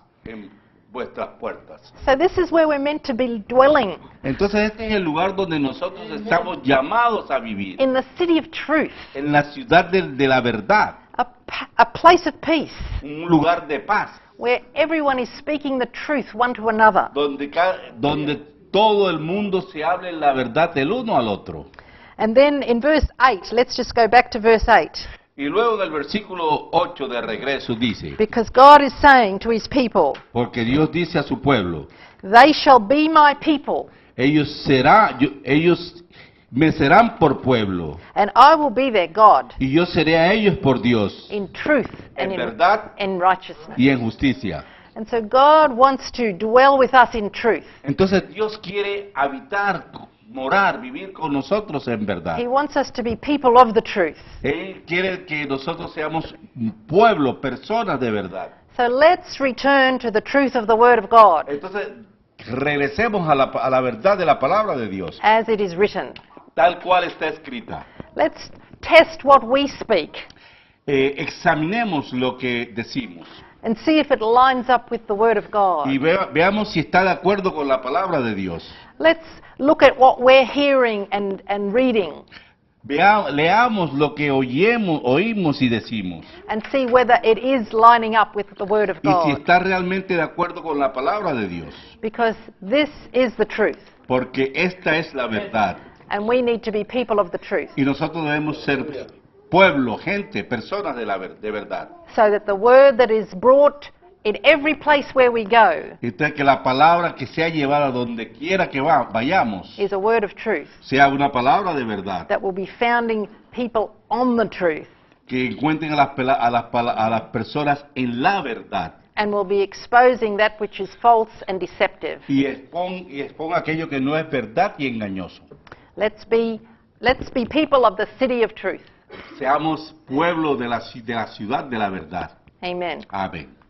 vuestras puertas. So this is where we're meant to be dwelling, Entonces este es el lugar donde nosotros estamos llamados a vivir, in the city of truth, en la ciudad de la verdad, a place of peace, un lugar de paz, where everyone is speaking the truth one to another. donde todo el mundo se hable la verdad del uno al otro. And then in verse 8, let's just go back to verse 8, Y luego en el versículo 8 de regreso dice, because God is saying to his people, porque Dios dice a su pueblo, they shall be my people, ellos me serán por pueblo, and I will be their God, y yo seré a ellos por Dios, in truth and en verdad in righteousness. y en justicia. And so God wants to dwell with us in truth. Entonces Dios quiere habitar, morar, vivir con nosotros en verdad. He wants us to be people of the truth. Él quiere que nosotros seamos un pueblo, personas de verdad. So let's return to the truth of the Word of God, Entonces regresemos a la verdad de la palabra de Dios, as it is written. tal cual está escrita. Let's test what we speak Examinemos lo que decimos and see if it lines up with the Word of God. y veamos si está de acuerdo con la palabra de Dios. Let's look at what we're hearing and reading Leamos lo que oímos y decimos, and see whether it is lining up with the Word of y si God. está realmente de acuerdo con la palabra de Dios, Because this is the truth, porque esta es la verdad and we need to be people of the truth, y nosotros debemos ser pueblo, gente, personas de verdad. so that the Word that is brought in every place where we go Entonces que la palabra que sea llevada donde quiera que vayamos is a word of truth sea una palabra de verdad, that will be founding people on the truth que encuentren a las personas en la verdad and will be exposing that which is false and deceptive. y exponga aquello que no es verdad y engañoso. Let's be people of the city of truth. Seamos pueblo de la ciudad de la verdad. Amen. Amén.